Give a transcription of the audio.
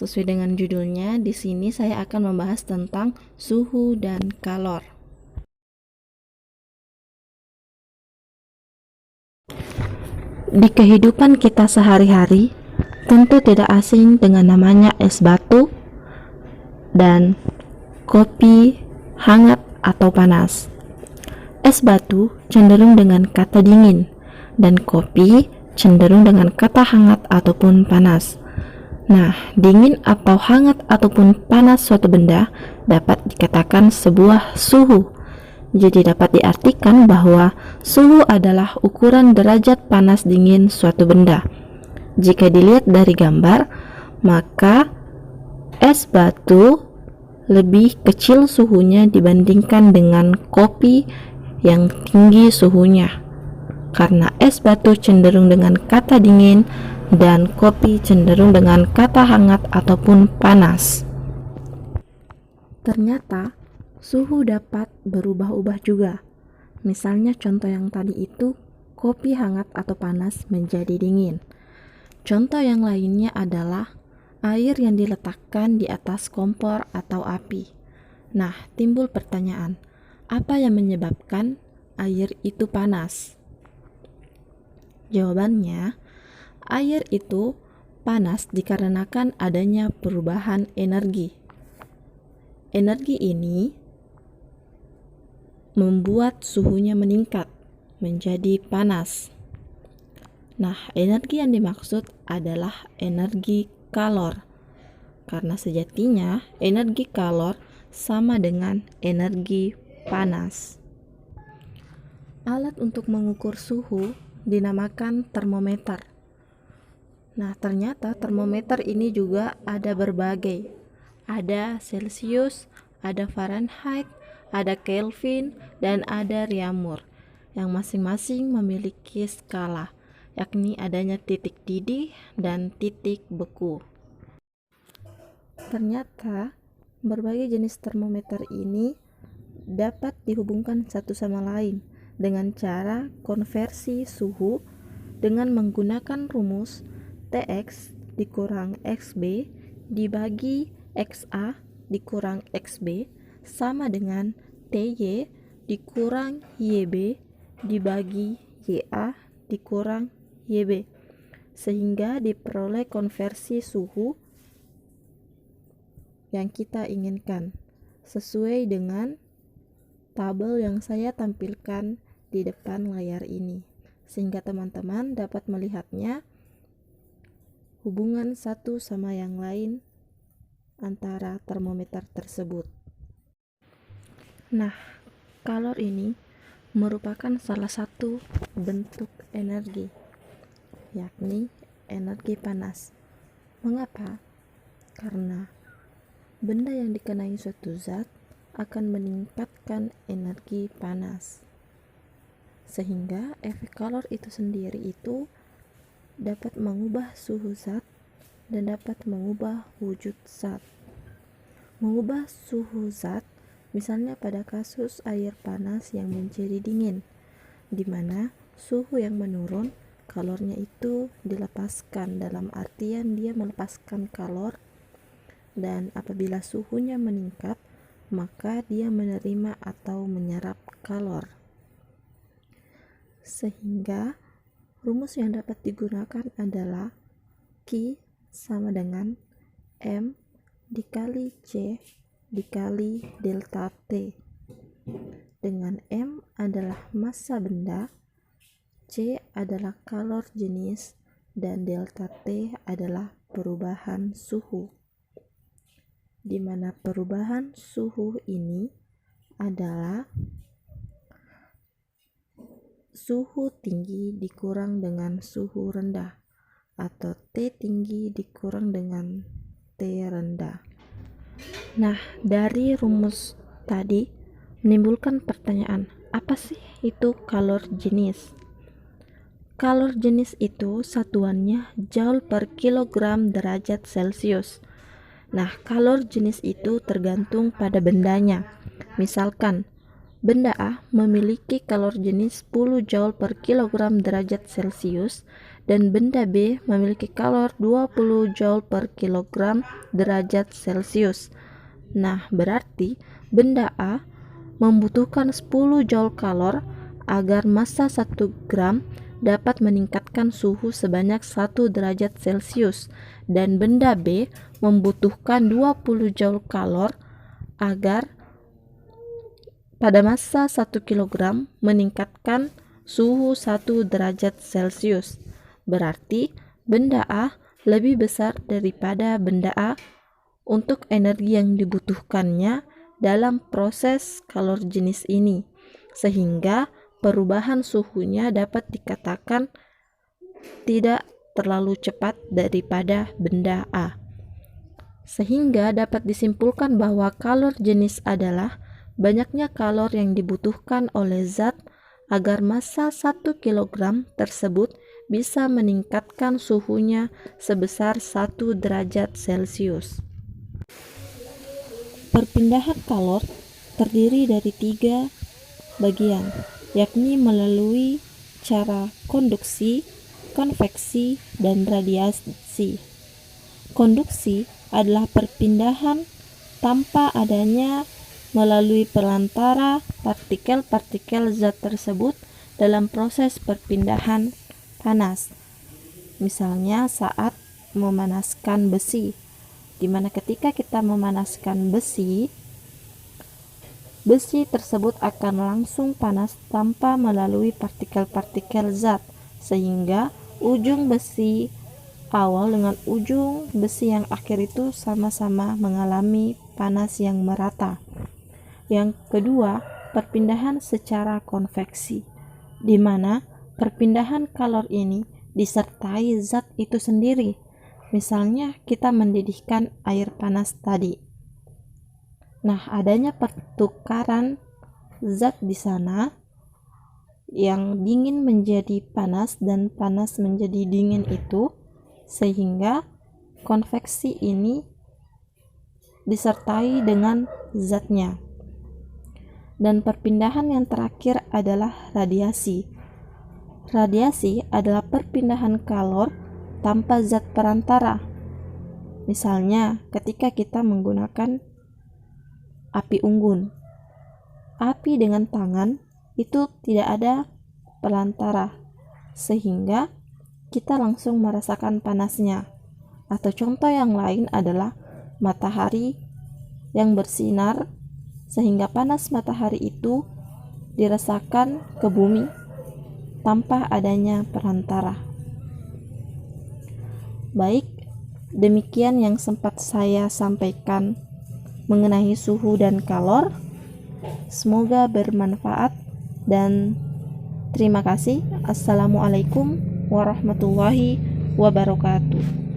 Sesuai dengan judulnya, di sini saya akan membahas tentang suhu dan kalor. Di kehidupan kita sehari-hari, tentu tidak asing dengan namanya es batu dan kopi hangat atau panas. Es batu cenderung dengan kata dingin, dan kopi cenderung dengan kata hangat ataupun panas. Nah, dingin atau hangat ataupun panas suatu benda dapat dikatakan sebuah suhu. Jadi dapat diartikan bahwa suhu adalah ukuran derajat panas dingin suatu benda. Jika dilihat dari gambar, maka es batu lebih kecil suhunya dibandingkan dengan kopi yang tinggi suhunya. Karena es batu cenderung dengan kata dingin dan kopi cenderung dengan kata hangat ataupun panas. Ternyata suhu dapat berubah-ubah juga. Misalnya contoh yang tadi itu, kopi hangat atau panas menjadi dingin. Contoh yang lainnya adalah air yang diletakkan di atas kompor atau api. Nah, timbul pertanyaan, apa yang menyebabkan air itu panas? Jawabannya, air itu panas dikarenakan adanya perubahan energi. Energi ini membuat suhunya meningkat menjadi panas. Nah, energi yang dimaksud adalah energi kalor. Karena sejatinya energi kalor sama dengan energi panas. Alat untuk mengukur suhu dinamakan termometer. Nah, ternyata termometer ini juga ada berbagai. Ada Celsius, ada Fahrenheit, ada Kelvin, dan ada Reaumur, yang masing-masing memiliki skala, yakni adanya titik didih dan titik beku. Ternyata berbagai jenis termometer ini dapat dihubungkan satu sama lain dengan cara konversi suhu dengan menggunakan rumus Tx dikurang Xb dibagi Xa dikurang Xb sama dengan Ty dikurang Yb dibagi Ya dikurang Yb, sehingga diperoleh konversi suhu yang kita inginkan sesuai dengan tabel yang saya tampilkan di depan layar ini, sehingga teman-teman dapat melihatnya hubungan satu sama yang lain antara termometer tersebut. Nah, kalor ini merupakan salah satu bentuk energi, yakni energi panas. Mengapa? Karena benda yang dikenai suatu zat akan meningkatkan energi panas, sehingga efek kalor itu sendiri itu dapat mengubah suhu zat dan dapat mengubah wujud zat. Mengubah suhu zat misalnya pada kasus air panas yang menjadi dingin, di mana suhu yang menurun, kalornya itu dilepaskan, dalam artian dia melepaskan kalor, dan apabila suhunya meningkat, maka dia menerima atau menyerap kalor. Sehingga rumus yang dapat digunakan adalah Q sama dengan M dikali C dikali delta T, dengan M adalah massa benda, C adalah kalor jenis, dan delta T adalah perubahan suhu, di mana perubahan suhu ini adalah suhu tinggi dikurang dengan suhu rendah, atau T tinggi dikurang dengan T rendah. Nah, dari rumus tadi menimbulkan pertanyaan, apa sih itu kalor jenis? Kalor jenis itu satuannya joule per kilogram derajat Celcius. Nah, kalor jenis itu tergantung pada bendanya. Misalkan, benda A memiliki kalor jenis 10 joule per kilogram derajat Celcius dan benda B memiliki kalor 20 Joule per kilogram derajat Celcius. Nah, berarti benda A membutuhkan 10 Joule kalor agar massa 1 gram dapat meningkatkan suhu sebanyak 1 derajat Celcius, dan benda B membutuhkan 20 Joule kalor agar pada massa 1 kg meningkatkan suhu 1 derajat Celcius. Berarti benda A lebih besar daripada benda A untuk energi yang dibutuhkannya dalam proses kalor jenis ini, sehingga perubahan suhunya dapat dikatakan tidak terlalu cepat daripada benda A. Sehingga dapat disimpulkan bahwa kalor jenis adalah banyaknya kalor yang dibutuhkan oleh zat agar massa 1 kg tersebut bisa meningkatkan suhunya sebesar 1 derajat Celcius. Perpindahan kalor terdiri dari 3 bagian, yakni melalui cara konduksi, konveksi, dan radiasi. Konduksi adalah perpindahan tanpa adanya melalui perantara partikel-partikel zat tersebut dalam proses perpindahan panas. Misalnya saat memanaskan besi, di mana ketika kita memanaskan besi tersebut akan langsung panas tanpa melalui partikel-partikel zat, sehingga ujung besi awal dengan ujung besi yang akhir itu sama-sama mengalami panas yang merata. Yang kedua, perpindahan secara konveksi, di mana perpindahan kalor ini disertai zat itu sendiri. Misalnya kita mendidihkan air panas tadi. Nah, adanya pertukaran zat di sana, yang dingin menjadi panas dan panas menjadi dingin itu, sehingga konveksi ini disertai dengan zatnya. Dan perpindahan yang terakhir adalah radiasi. Radiasi adalah perpindahan kalor tanpa zat perantara. Misalnya ketika kita menggunakan api unggun, api dengan tangan itu tidak ada perantara, sehingga kita langsung merasakan panasnya. Atau contoh yang lain adalah matahari yang bersinar, sehingga panas matahari itu dirasakan ke bumi tanpa adanya perantara. Baik, demikian yang sempat saya sampaikan mengenai suhu dan kalor. Semoga bermanfaat dan terima kasih. Assalamualaikum warahmatullahi wabarakatuh.